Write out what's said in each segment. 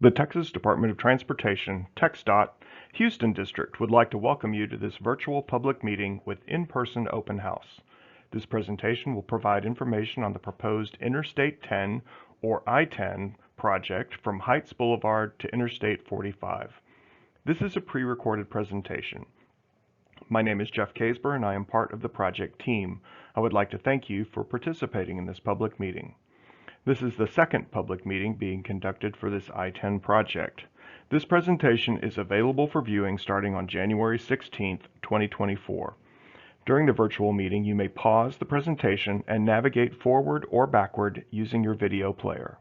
The Texas Department of Transportation, TxDOT, Houston District would like to welcome you to this virtual public meeting with in-person open house. This presentation will provide information on the proposed Interstate 10 or I-10 project from Heights Boulevard to Interstate 45. This is a pre-recorded presentation. My name is Jeff Kaesber and I am part of the project team. I would like to thank you for participating in this public meeting. This is the second public meeting being conducted for this I-10 project. This presentation is available for viewing starting on January 16, 2024. During the virtual meeting, you may pause the presentation and navigate forward or backward using your video player.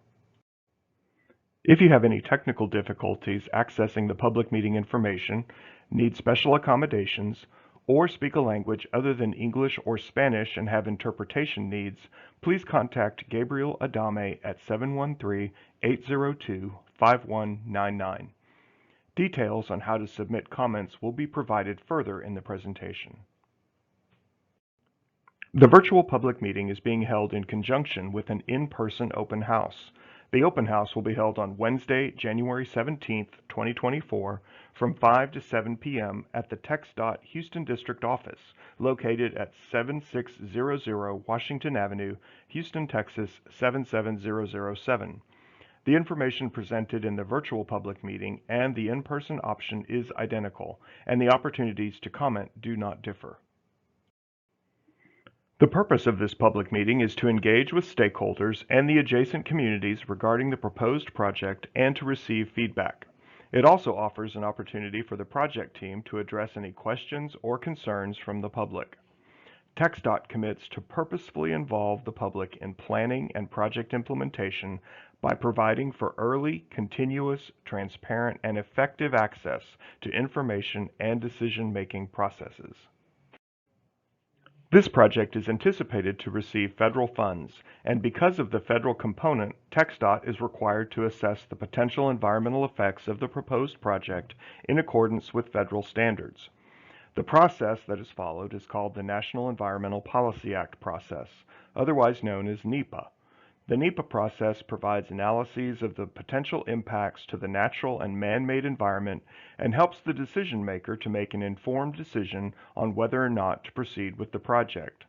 If you have any technical difficulties accessing the public meeting information, need special accommodations, or speak a language other than English or Spanish and have interpretation needs, please contact Gabriel Adame at 713-802-5199. Details on how to submit comments will be provided further in the presentation. The virtual public meeting is being held in conjunction with an in-person open house. The open house will be held on Wednesday, January 17, 2024, from 5 to 7 p.m. at the TxDOT Houston District Office, located at 7600 Washington Avenue, Houston, Texas 77007. The information presented in the virtual public meeting and the in-person option is identical, and the opportunities to comment do not differ. The purpose of this public meeting is to engage with stakeholders and the adjacent communities regarding the proposed project and to receive feedback. It also offers an opportunity for the project team to address any questions or concerns from the public. TxDOT commits to purposefully involve the public in planning and project implementation by providing for early, continuous, transparent, and effective access to information and decision-making processes. This project is anticipated to receive federal funds, and because of the federal component, TxDOT is required to assess the potential environmental effects of the proposed project in accordance with federal standards. The process that is followed is called the National Environmental Policy Act process, otherwise known as NEPA. The NEPA process provides analyses of the potential impacts to the natural and man-made environment and helps the decision maker to make an informed decision on whether or not to proceed with the project.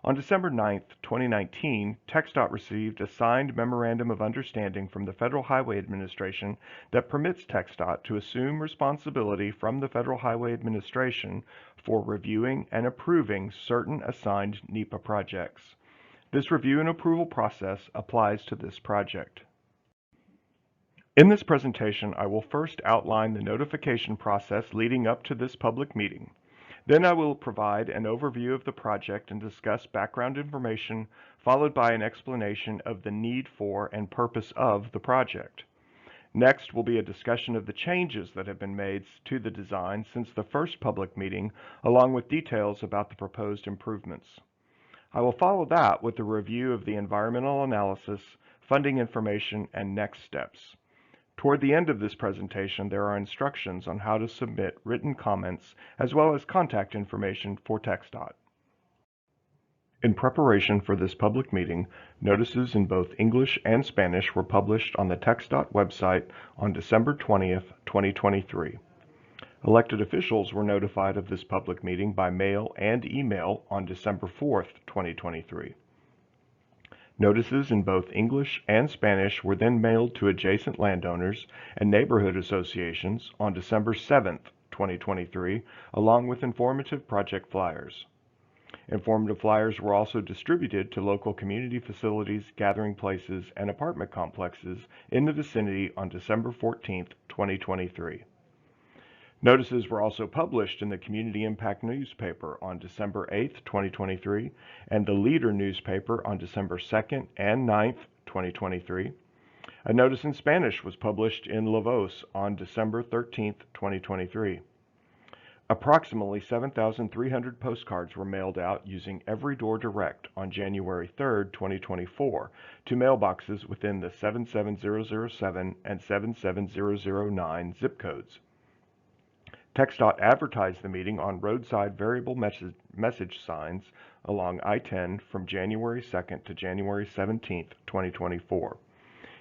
On December 9, 2019, TxDOT received a signed Memorandum of Understanding from the Federal Highway Administration that permits TxDOT to assume responsibility from the Federal Highway Administration for reviewing and approving certain assigned NEPA projects. This review and approval process applies to this project. In this presentation, I will first outline the notification process leading up to this public meeting. Then I will provide an overview of the project and discuss background information, followed by an explanation of the need for and purpose of the project. Next will be a discussion of the changes that have been made to the design since the first public meeting, along with details about the proposed improvements. I will follow that with a review of the environmental analysis, funding information, and next steps. Toward the end of this presentation, there are instructions on how to submit written comments as well as contact information for TxDOT. In preparation for this public meeting, notices in both English and Spanish were published on the TxDOT website on December 20th, 2023. Elected officials were notified of this public meeting by mail and email on December 4th, 2023. Notices in both English and Spanish were then mailed to adjacent landowners and neighborhood associations on December 7th, 2023, along with informative project flyers. Informative flyers were also distributed to local community facilities, gathering places, and apartment complexes in the vicinity on December 14th, 2023. Notices were also published in the Community Impact newspaper on December 8, 2023, and the Leader newspaper on December 2nd and 9th, 2023. A notice in Spanish was published in La Voz on December 13, 2023. Approximately 7,300 postcards were mailed out using Every Door Direct on January 3, 2024, to mailboxes within the 77007 and 77009 zip codes. TxDOT advertised the meeting on roadside variable message signs along I-10 from January 2nd to January 17th, 2024.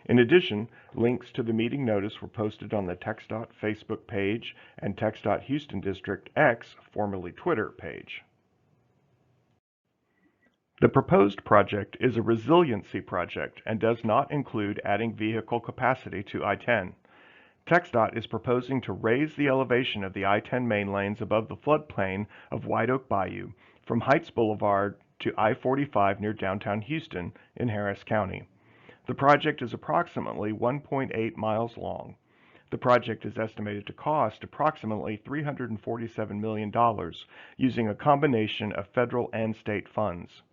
In addition, links to the meeting notice were posted on the TxDOT Facebook page and TxDOT Houston District X, formerly Twitter, page. The proposed project is a resiliency project and does not include adding vehicle capacity to I-10. TxDOT is proposing to raise the elevation of the I-10 main lanes above the floodplain of White Oak Bayou from Heights Boulevard to I-45 near downtown Houston in Harris County. The project is approximately 1.8 miles long. The project is estimated to cost approximately $347 million using a combination of federal and state funds.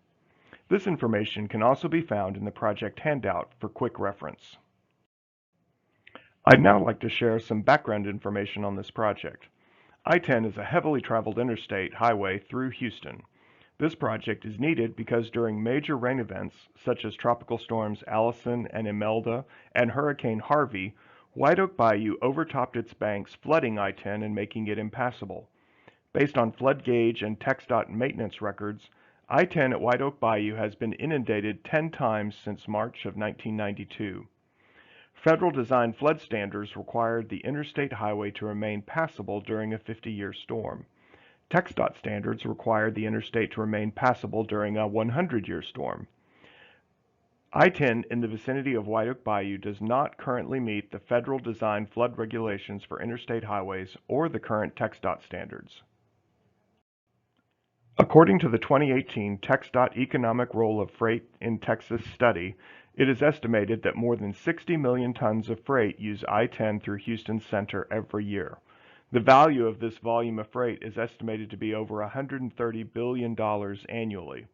This information can also be found in the project handout for quick reference. I'd now like to share some background information on this project. I-10 is a heavily traveled interstate highway through Houston. This project is needed because during major rain events, such as tropical storms Allison and Imelda and Hurricane Harvey, White Oak Bayou overtopped its banks, flooding I-10 and making it impassable. Based on flood gauge and TxDOT maintenance records, I-10 at White Oak Bayou has been inundated 10 times since March of 1992. Federal design flood standards required the interstate highway to remain passable during a 50-year storm. TxDOT standards required the interstate to remain passable during a 100-year storm. I-10 in the vicinity of White Oak Bayou does not currently meet the federal design flood regulations for interstate highways or the current TxDOT standards. According to the 2018 TxDOT Economic Role of Freight in Texas study, it is estimated that more than 60 million tons of freight use I-10 through Houston Center every year. The value of this volume of freight is estimated to be over $130 billion annually.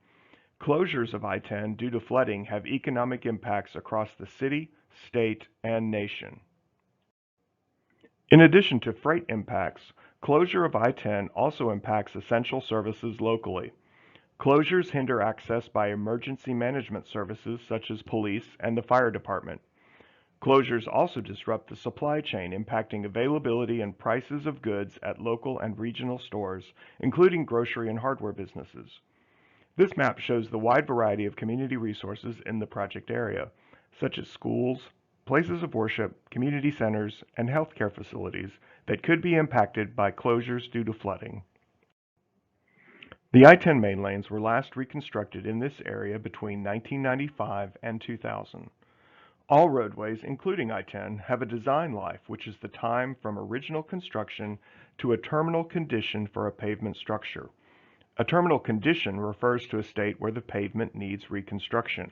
Closures of I-10 due to flooding have economic impacts across the city, state, and nation. In addition to freight impacts, closure of I-10 also impacts essential services locally. Closures hinder access by emergency management services such as police and the fire department. Closures also disrupt the supply chain, impacting availability and prices of goods at local and regional stores, including grocery and hardware businesses. This map shows the wide variety of community resources in the project area, such as schools, places of worship, community centers, and healthcare facilities that could be impacted by closures due to flooding. The I-10 main lanes were last reconstructed in this area between 1995 and 2000. All roadways, including I-10, have a design life, which is the time from original construction to a terminal condition for a pavement structure. A terminal condition refers to a state where the pavement needs reconstruction.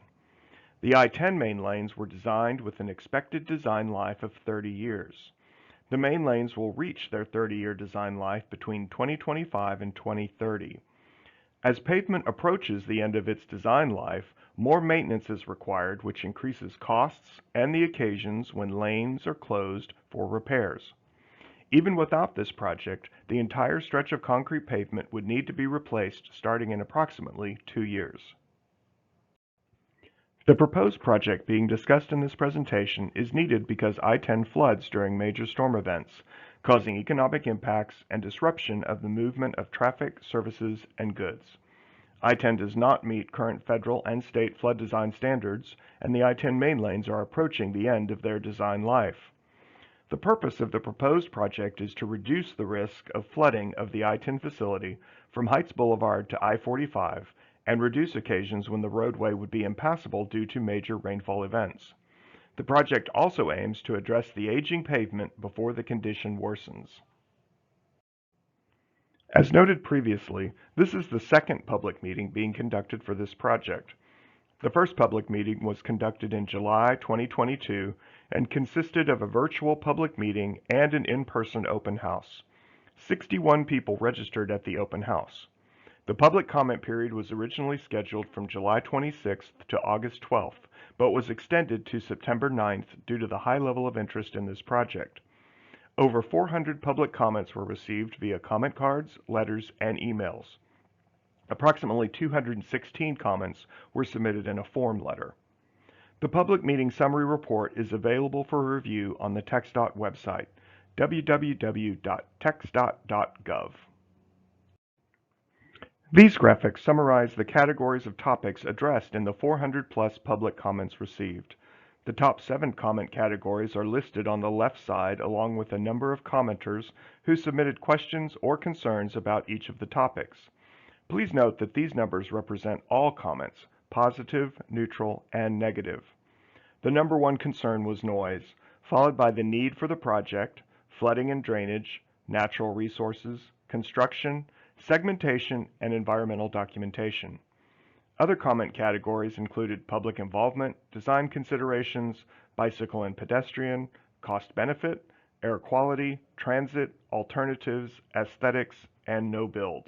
The I-10 main lanes were designed with an expected design life of 30 years. The main lanes will reach their 30-year design life between 2025 and 2030. As pavement approaches the end of its design life, more maintenance is required, which increases costs and the occasions when lanes are closed for repairs. Even without this project, the entire stretch of concrete pavement would need to be replaced starting in approximately 2 years. The proposed project being discussed in this presentation is needed because I-10 floods during major storm events, causing economic impacts and disruption of the movement of traffic, services, and goods. I-10 does not meet current federal and state flood design standards, and the I-10 main lanes are approaching the end of their design life. The purpose of the proposed project is to reduce the risk of flooding of the I-10 facility from Heights Boulevard to I-45 and reduce occasions when the roadway would be impassable due to major rainfall events. The project also aims to address the aging pavement before the condition worsens. As noted previously, this is the second public meeting being conducted for this project. The first public meeting was conducted in July 2022 and consisted of a virtual public meeting and an in-person open house. 61 people registered at the open house. The public comment period was originally scheduled from July 26th to August 12th, but was extended to September 9th due to the high level of interest in this project. Over 400 public comments were received via comment cards, letters, and emails. Approximately 216 comments were submitted in a form letter. The public meeting summary report is available for review on the TxDOT website, www.txdot.gov. These graphics summarize the categories of topics addressed in the 400-plus public comments received. The top 7 comment categories are listed on the left side along with a number of commenters who submitted questions or concerns about each of the topics. Please note that these numbers represent all comments, positive, neutral, and negative. The number 1 concern was noise, followed by the need for the project, flooding and drainage, natural resources, construction, segmentation, and environmental documentation. Other comment categories included public involvement, design considerations, bicycle and pedestrian, cost-benefit, air quality, transit, alternatives, aesthetics, and no build.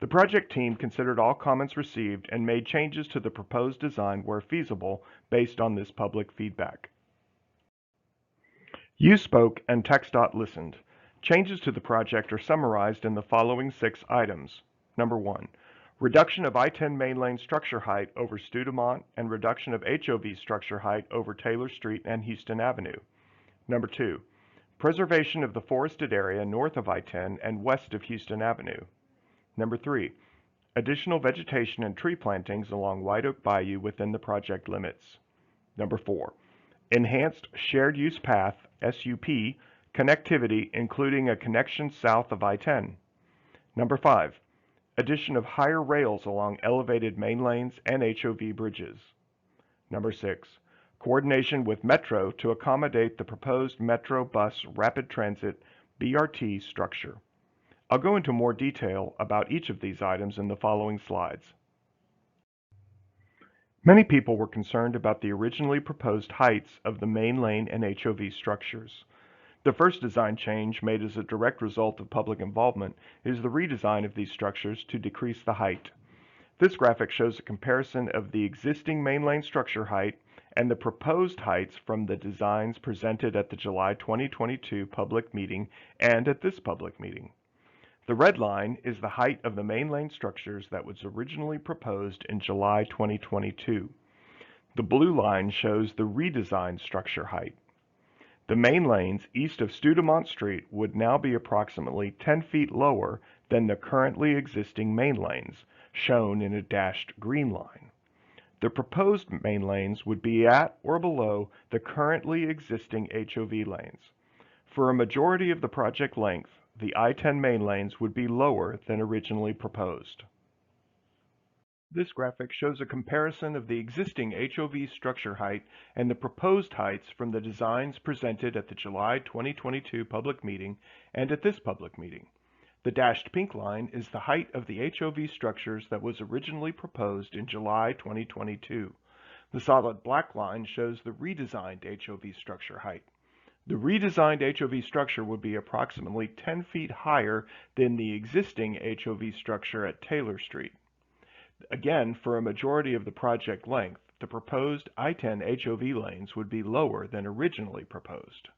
The project team considered all comments received and made changes to the proposed design where feasible based on this public feedback. You spoke and TxDOT listened. Changes to the project are summarized in the following 6 items. Number 1. Reduction of I-10 main lane structure height over Studemont and reduction of HOV structure height over Taylor Street and Houston Avenue. Number 2. Preservation of the forested area north of I-10 and west of Houston Avenue. Number 3. Additional vegetation and tree plantings along White Oak Bayou within the project limits. Number 4. Enhanced Shared Use Path, SUP, connectivity including a connection south of I-10. Number 5. Addition of higher rails along elevated main lanes and HOV bridges. Number 6. Coordination with Metro to accommodate the proposed Metro Bus Rapid Transit BRT structure. I'll go into more detail about each of these items in the following slides. Many people were concerned about the originally proposed heights of the main lane and HOV structures. The first design change made as a direct result of public involvement is the redesign of these structures to decrease the height. This graphic shows a comparison of the existing main lane structure height and the proposed heights from the designs presented at the July 2022 public meeting and at this public meeting. The red line is the height of the main lane structures that was originally proposed in July 2022. The blue line shows the redesigned structure height. The main lanes east of Studemont Street would now be approximately 10 feet lower than the currently existing main lanes, shown in a dashed green line. The proposed main lanes would be at or below the currently existing HOV lanes. For a majority of the project length, the I-10 main lanes would be lower than originally proposed. This graphic shows a comparison of the existing HOV structure height and the proposed heights from the designs presented at the July 2022 public meeting and at this public meeting. The dashed pink line is the height of the HOV structures that was originally proposed in July 2022. The solid black line shows the redesigned HOV structure height. The redesigned HOV structure would be approximately 10 feet higher than the existing HOV structure at Taylor Street. Again, for a majority of the project length, the proposed I-10 HOV lanes would be lower than originally proposed.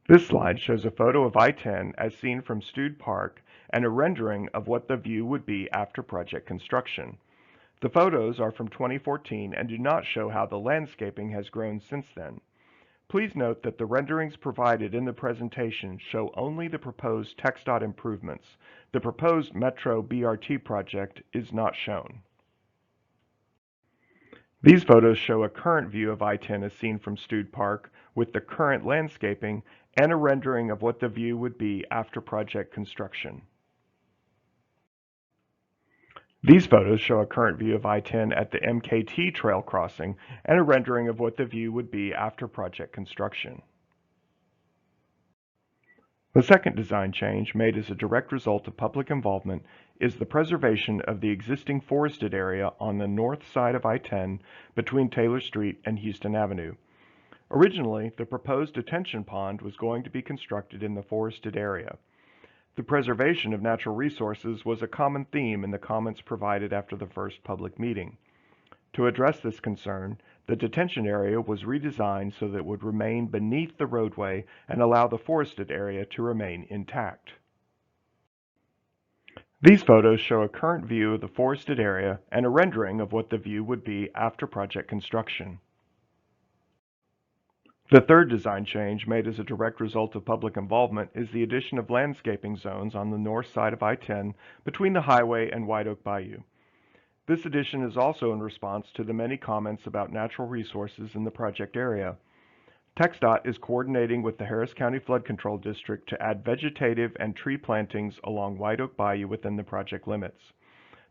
This slide shows a photo of I-10 as seen from Stud Park and a rendering of what the view would be after project construction. The photos are from 2014 and do not show how the landscaping has grown since then. Please note that the renderings provided in the presentation show only the proposed TxDOT improvements. The proposed Metro BRT project is not shown. These photos show a current view of I-10 as seen from Stud Park with the current landscaping and a rendering of what the view would be after project construction. These photos show a current view of I-10 at the MKT trail crossing and a rendering of what the view would be after project construction. The second design change made as a direct result of public involvement is the preservation of the existing forested area on the north side of I-10 between Taylor Street and Houston Avenue. Originally, the proposed detention pond was going to be constructed in the forested area. The preservation of natural resources was a common theme in the comments provided after the first public meeting. To address this concern, the detention area was redesigned so that it would remain beneath the roadway and allow the forested area to remain intact. These photos show a current view of the forested area and a rendering of what the view would be after project construction. The third design change made as a direct result of public involvement is the addition of landscaping zones on the north side of I-10 between the highway and White Oak Bayou. This addition is also in response to the many comments about natural resources in the project area. TxDOT is coordinating with the Harris County Flood Control District to add vegetative and tree plantings along White Oak Bayou within the project limits.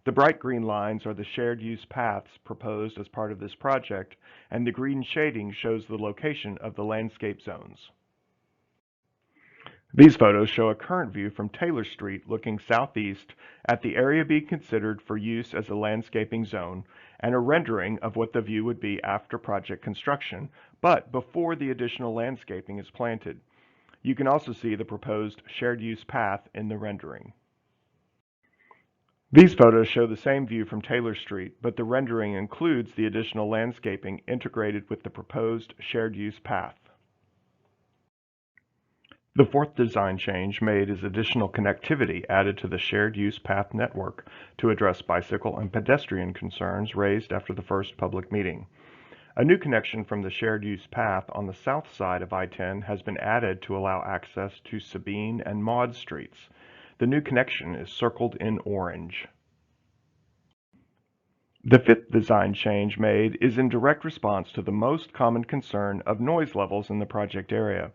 The bright green lines are the shared use paths proposed as part of this project, and the green shading shows the location of the landscape zones. These photos show a current view from Taylor Street looking southeast at the area being considered for use as a landscaping zone, and a rendering of what the view would be after project construction, but before the additional landscaping is planted. You can also see the proposed shared use path in the rendering. These photos show the same view from Taylor Street, but the rendering includes the additional landscaping integrated with the proposed shared use path. The fourth design change made is additional connectivity added to the shared use path network to address bicycle and pedestrian concerns raised after the first public meeting. A new connection from the shared use path on the south side of I-10 has been added to allow access to Sabine and Maud streets. The new connection is circled in orange. The fifth design change made is in direct response to the most common concern of noise levels in the project area.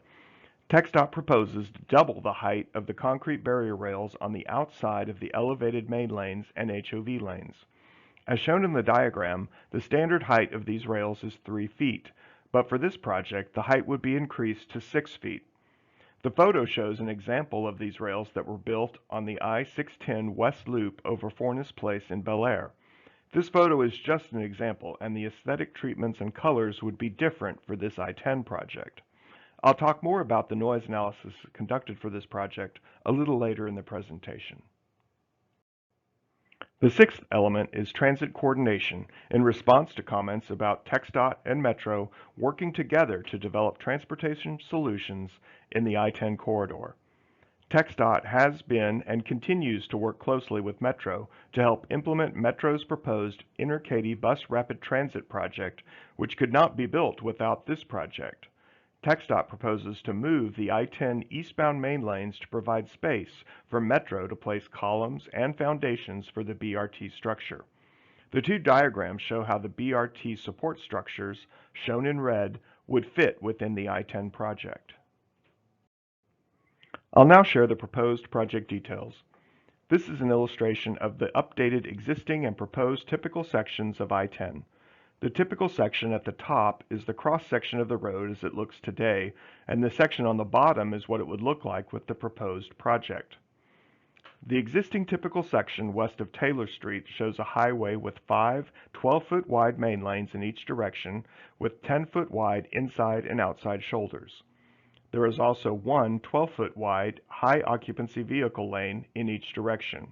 TxDOT proposes to double the height of the concrete barrier rails on the outside of the elevated main lanes and HOV lanes. As shown in the diagram, the standard height of these rails is 3 feet, but for this project, the height would be increased to 6 feet. The photo shows an example of these rails that were built on the I-610 West Loop over Fornes Place in Bel Air. This photo is just an example, and the aesthetic treatments and colors would be different for this I-10 project. I'll talk more about the noise analysis conducted for this project a little later in the presentation. The sixth element is transit coordination in response to comments about TxDOT and Metro working together to develop transportation solutions in the I-10 corridor. TxDOT has been and continues to work closely with Metro to help implement Metro's proposed Inner-Katy Bus Rapid Transit project, which could not be built without this project. TxDOT proposes to move the I-10 eastbound main lanes to provide space for Metro to place columns and foundations for the BRT structure. The two diagrams show how the BRT support structures, shown in red, would fit within the I-10 project. I'll now share the proposed project details. This is an illustration of the updated existing and proposed typical sections of I-10. The typical section at the top is the cross-section of the road as it looks today, and the section on the bottom is what it would look like with the proposed project. The existing typical section west of Taylor Street shows a highway with 5 12-foot wide main lanes in each direction with 10-foot wide inside and outside shoulders. There is also one 12-foot wide high occupancy vehicle lane in each direction.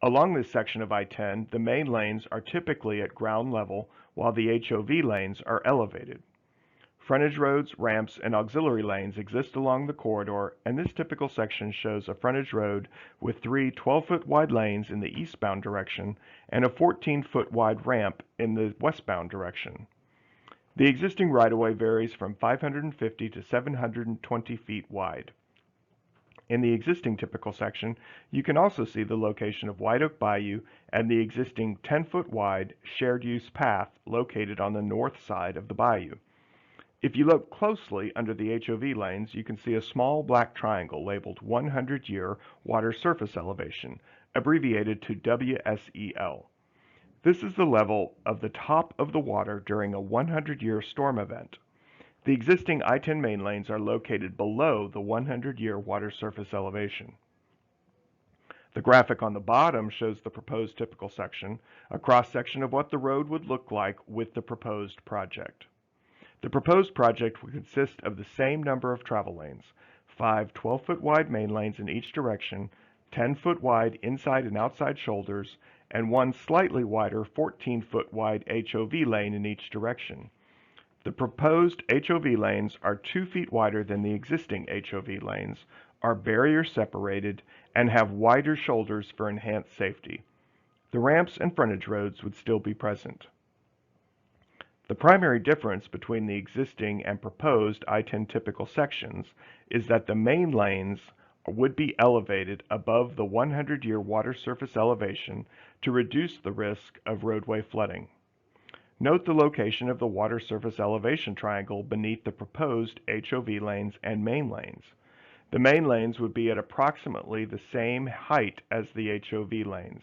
Along this section of I-10, the main lanes are typically at ground level while the HOV lanes are elevated. Frontage roads, ramps, and auxiliary lanes exist along the corridor, and this typical section shows a frontage road with 3 12-foot wide lanes in the eastbound direction and a 14-foot wide ramp in the westbound direction. The existing right-of-way varies from 550 to 720 feet wide. In the existing typical section, you can also see the location of White Oak Bayou and the existing 10-foot wide shared use path located on the north side of the bayou. If you look closely under the HOV lanes, you can see a small black triangle labeled 100-year water surface elevation, abbreviated to WSEL. This is the level of the top of the water during a 100-year storm event. The existing I-10 main lanes are located below the 100-year water surface elevation. The graphic on the bottom shows the proposed typical section, a cross-section of what the road would look like with the proposed project. The proposed project would consist of the same number of travel lanes, 5 12-foot wide main lanes in each direction, 10-foot wide inside and outside shoulders, and one slightly wider 14-foot wide HOV lane in each direction. The proposed HOV lanes are 2 feet wider than the existing HOV lanes, are barrier separated, and have wider shoulders for enhanced safety. The ramps and frontage roads would still be present. The primary difference between the existing and proposed I-10 typical sections is that the main lanes would be elevated above the 100-year water surface elevation to reduce the risk of roadway flooding. Note the location of the water surface elevation triangle beneath the proposed HOV lanes and main lanes. The main lanes would be at approximately the same height as the HOV lanes.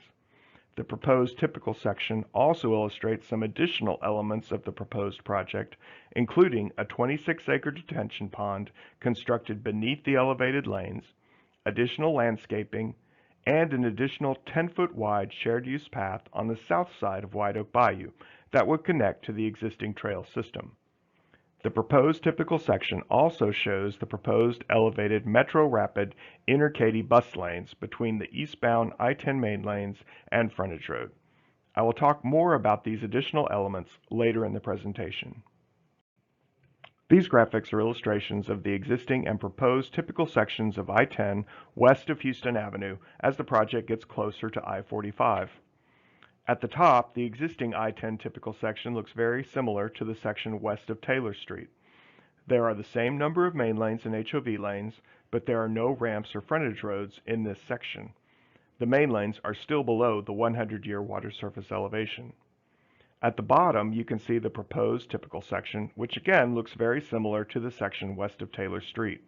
The proposed typical section also illustrates some additional elements of the proposed project, including a 26-acre detention pond constructed beneath the elevated lanes, additional landscaping, and an additional 10-foot wide shared use path on the south side of White Oak Bayou that would connect to the existing trail system. The proposed typical section also shows the proposed elevated Metro Rapid inter-Katy bus lanes between the eastbound I-10 main lanes and frontage road. I will talk more about these additional elements later in the presentation. These graphics are illustrations of the existing and proposed typical sections of I-10 west of Houston Avenue as the project gets closer to I-45. At the top, the existing I-10 typical section looks very similar to the section west of Taylor Street. There are the same number of main lanes and HOV lanes, but there are no ramps or frontage roads in this section. The main lanes are still below the 100-year water surface elevation. At the bottom, you can see the proposed typical section, which again looks very similar to the section west of Taylor Street.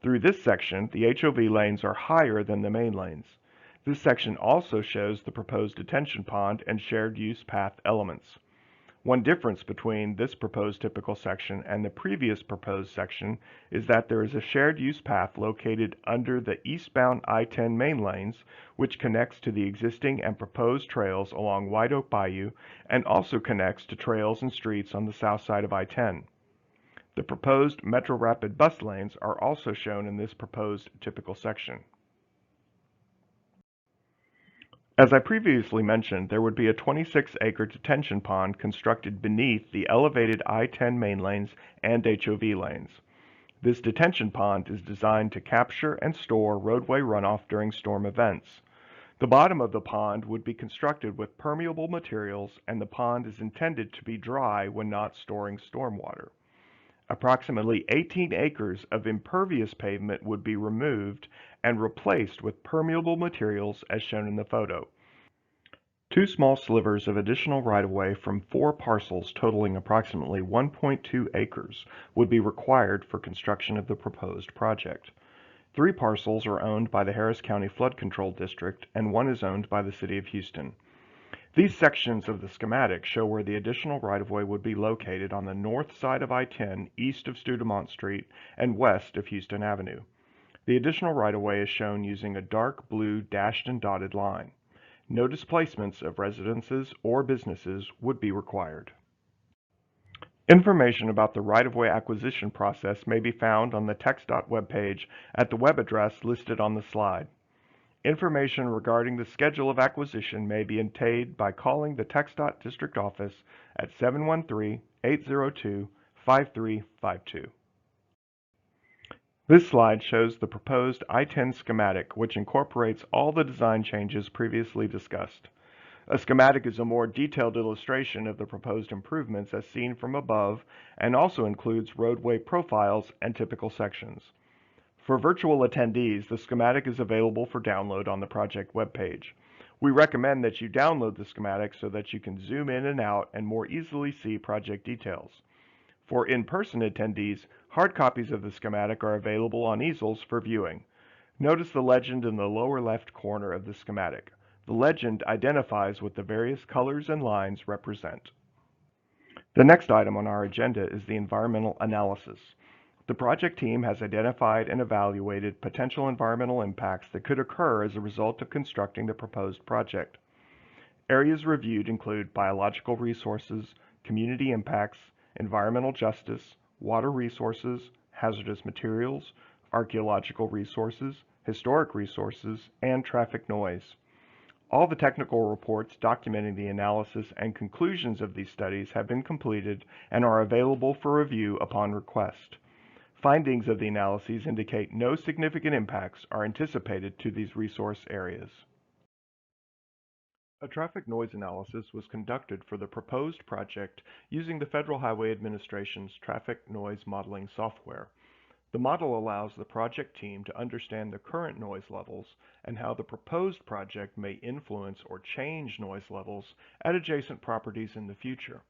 Through this section, the HOV lanes are higher than the main lanes. This section also shows the proposed detention pond and shared use path elements. One difference between this proposed typical section and the previous proposed section is that there is a shared use path located under the eastbound I-10 main lanes, which connects to the existing and proposed trails along White Oak Bayou and also connects to trails and streets on the south side of I-10. The proposed Metro Rapid bus lanes are also shown in this proposed typical section. As I previously mentioned, there would be a 26-acre detention pond constructed beneath the elevated I-10 main lanes and HOV lanes. This detention pond is designed to capture and store roadway runoff during storm events. The bottom of the pond would be constructed with permeable materials, and the pond is intended to be dry when not storing stormwater. Approximately 18 acres of impervious pavement would be removed and replaced with permeable materials as shown in the photo. Two small slivers of additional right-of-way from 4 parcels totaling approximately 1.2 acres would be required for construction of the proposed project. 3 parcels are owned by the Harris County Flood Control District and 1 is owned by the City of Houston. These sections of the schematic show where the additional right-of-way would be located on the north side of I-10 east of Studemont Street and west of Houston Avenue. The additional right-of-way is shown using a dark blue dashed and dotted line. No displacements of residences or businesses would be required. Information about the right-of-way acquisition process may be found on the TxDOT webpage at the web address listed on the slide. Information regarding the schedule of acquisition may be obtained by calling the TxDOT District Office at 713-802-5352. This slide shows the proposed I-10 schematic, which incorporates all the design changes previously discussed. A schematic is a more detailed illustration of the proposed improvements as seen from above and also includes roadway profiles and typical sections. For virtual attendees, the schematic is available for download on the project webpage. We recommend that you download the schematic so that you can zoom in and out and more easily see project details. For in-person attendees, hard copies of the schematic are available on easels for viewing. Notice the legend in the lower left corner of the schematic. The legend identifies what the various colors and lines represent. The next item on our agenda is the environmental analysis. The project team has identified and evaluated potential environmental impacts that could occur as a result of constructing the proposed project. Areas reviewed include biological resources, community impacts, environmental justice, water resources, hazardous materials, archaeological resources, historic resources, and traffic noise. All the technical reports documenting the analysis and conclusions of these studies have been completed and are available for review upon request. Findings of the analyses indicate no significant impacts are anticipated to these resource areas. A traffic noise analysis was conducted for the proposed project using the Federal Highway Administration's traffic noise modeling software. The model allows the project team to understand the current noise levels and how the proposed project may influence or change noise levels at adjacent properties in the future.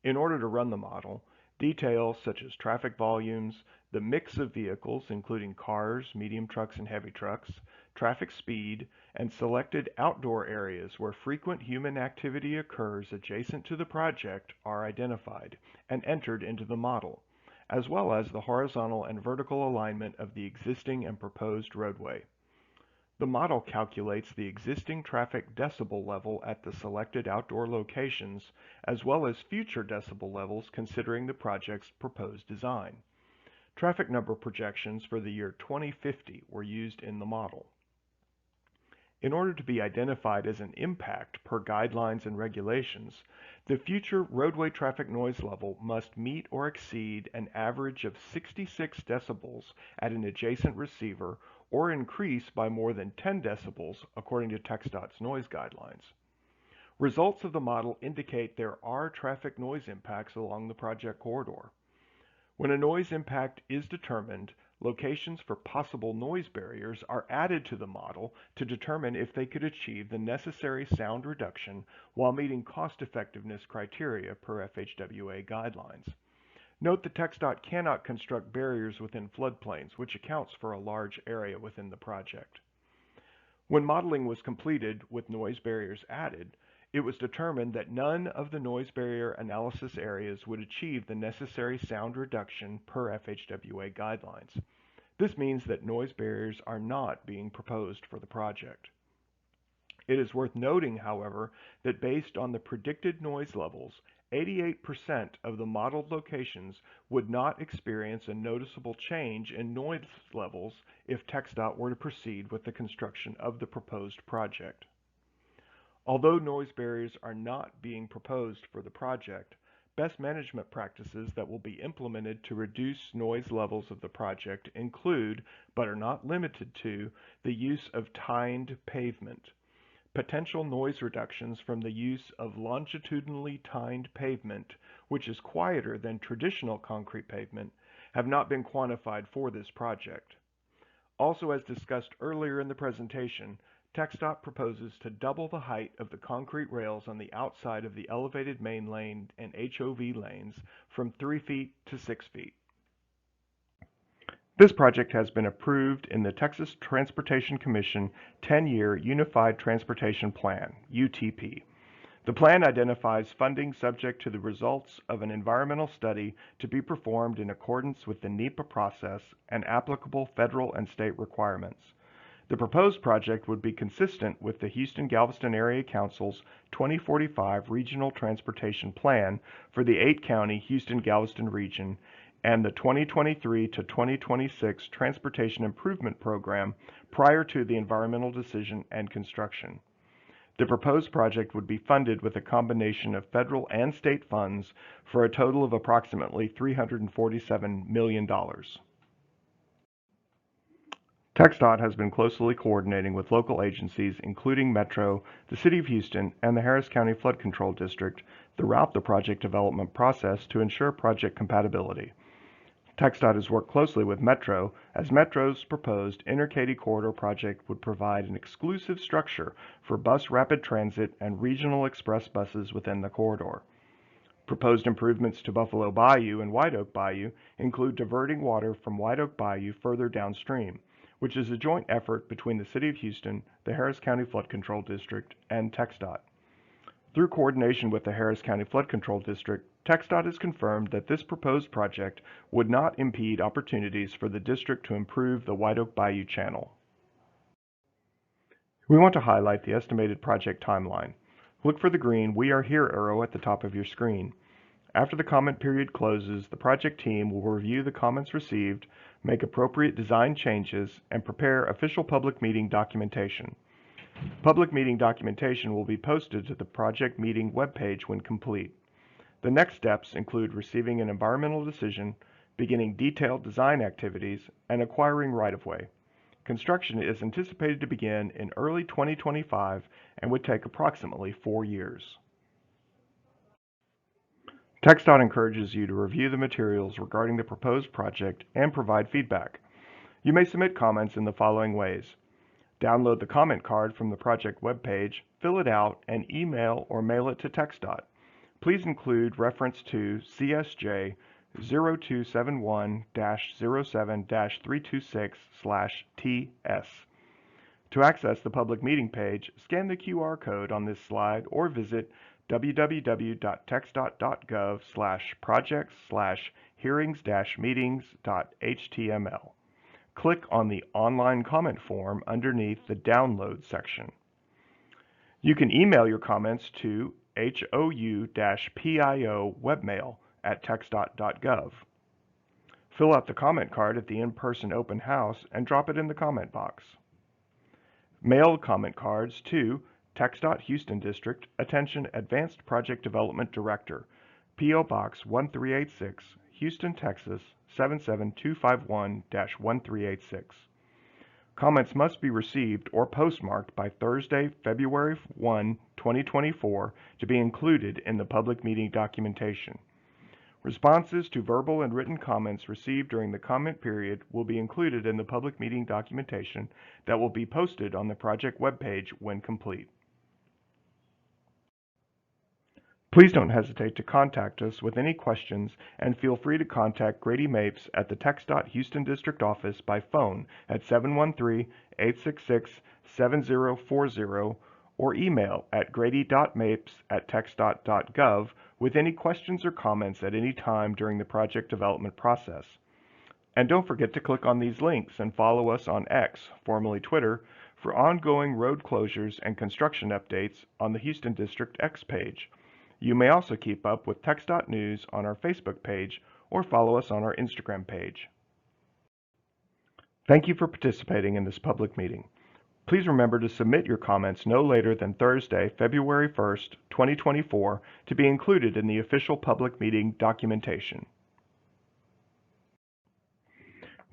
In order to run the model, details such as traffic volumes, the mix of vehicles including cars, medium trucks, and heavy trucks, traffic speed, and selected outdoor areas where frequent human activity occurs adjacent to the project are identified and entered into the model, as well as the horizontal and vertical alignment of the existing and proposed roadway. The model calculates the existing traffic decibel level at the selected outdoor locations, as well as future decibel levels considering the project's proposed design. Traffic number projections for the year 2050 were used in the model. In order to be identified as an impact per guidelines and regulations, the future roadway traffic noise level must meet or exceed an average of 66 decibels at an adjacent receiver or increase by more than 10 decibels according to TxDOT's noise guidelines. Results of the model indicate there are traffic noise impacts along the project corridor. When a noise impact is determined, locations for possible noise barriers are added to the model to determine if they could achieve the necessary sound reduction while meeting cost-effectiveness criteria per FHWA guidelines. Note that TxDOT cannot construct barriers within floodplains, which accounts for a large area within the project. When modeling was completed with noise barriers added, it was determined that none of the noise barrier analysis areas would achieve the necessary sound reduction per FHWA guidelines. This means that noise barriers are not being proposed for the project. It is worth noting, however, that based on the predicted noise levels, 88% of the modeled locations would not experience a noticeable change in noise levels if TxDOT were to proceed with the construction of the proposed project. Although noise barriers are not being proposed for the project, best management practices that will be implemented to reduce noise levels of the project include, but are not limited to, the use of tined pavement. Potential noise reductions from the use of longitudinally tined pavement, which is quieter than traditional concrete pavement, have not been quantified for this project. Also, as discussed earlier in the presentation, TxDOT proposes to double the height of the concrete rails on the outside of the elevated main lane and HOV lanes from 3 feet to 6 feet. This project has been approved in the Texas Transportation Commission 10-year Unified Transportation Plan, UTP. The plan identifies funding subject to the results of an environmental study to be performed in accordance with the NEPA process and applicable federal and state requirements. The proposed project would be consistent with the Houston-Galveston Area Council's 2045 Regional Transportation Plan for the 8-county Houston-Galveston region and the 2023 to 2026 Transportation Improvement Program prior to the environmental decision and construction. The proposed project would be funded with a combination of federal and state funds for a total of approximately $347 million. TxDOT has been closely coordinating with local agencies including Metro, the City of Houston, and the Harris County Flood Control District throughout the project development process to ensure project compatibility. TxDOT has worked closely with Metro, as Metro's proposed Inter-Katy Corridor project would provide an exclusive structure for bus rapid transit and regional express buses within the corridor. Proposed improvements to Buffalo Bayou and White Oak Bayou include diverting water from White Oak Bayou further downstream, which is a joint effort between the City of Houston, the Harris County Flood Control District, and TxDOT. Through coordination with the Harris County Flood Control District, TxDOT has confirmed that this proposed project would not impede opportunities for the district to improve the White Oak Bayou channel. We want to highlight the estimated project timeline. Look for the green "We Are Here" arrow at the top of your screen. After the comment period closes, the project team will review the comments received, make appropriate design changes, and prepare official public meeting documentation. Public meeting documentation will be posted to the project meeting webpage when complete. The next steps include receiving an environmental decision, beginning detailed design activities, and acquiring right-of-way. Construction is anticipated to begin in early 2025 and would take approximately 4 years. TxDOT encourages you to review the materials regarding the proposed project and provide feedback. You may submit comments in the following ways. Download the comment card from the project webpage, fill it out, and email or mail it to TxDOT. Please include reference to CSJ 0271-07-326/TS. To access the public meeting page, scan the QR code on this slide or visit www.txdot.gov/projects/hearings-meetings.html. Click on the online comment form underneath the download section. You can email your comments to hou-pio-webmail@txdot.gov. Fill out the comment card at the in-person open house and drop it in the comment box. Mail comment cards to TxDOT Houston District, attention Advanced Project Development Director, P.O. Box 1386, Houston, Texas 77251-1386. Comments must be received or postmarked by Thursday, February 1, 2024 to be included in the public meeting documentation. Responses to verbal and written comments received during the comment period will be included in the public meeting documentation that will be posted on the project webpage when complete. Please don't hesitate to contact us with any questions and feel free to contact Grady Mapes at the TxDOT Houston District Office by phone at 713-866-7040 or email at grady.mapes@txdot.gov with any questions or comments at any time during the project development process. And don't forget to click on these links and follow us on X, formerly Twitter, for ongoing road closures and construction updates on the Houston District X page. You may also keep up with TxDOT News on our Facebook page or follow us on our Instagram page. Thank you for participating in this public meeting. Please remember to submit your comments no later than Thursday, February 1st, 2024 to be included in the official public meeting documentation.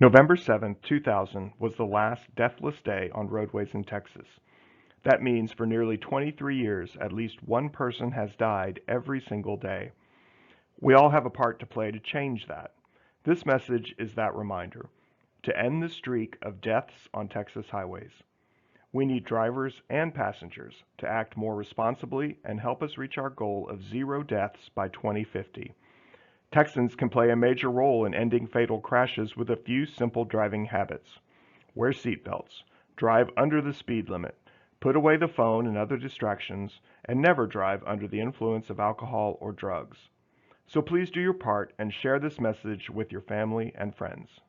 November 7, 2000 was the last deathless day on roadways in Texas. That means for nearly 23 years, at least one person has died every single day. We all have a part to play to change that. This message is that reminder, to end the streak of deaths on Texas highways. We need drivers and passengers to act more responsibly and help us reach our goal of 0 deaths by 2050. Texans can play a major role in ending fatal crashes with a few simple driving habits. Wear seatbelts, drive under the speed limit, put away the phone and other distractions, and never drive under the influence of alcohol or drugs. So please do your part and share this message with your family and friends.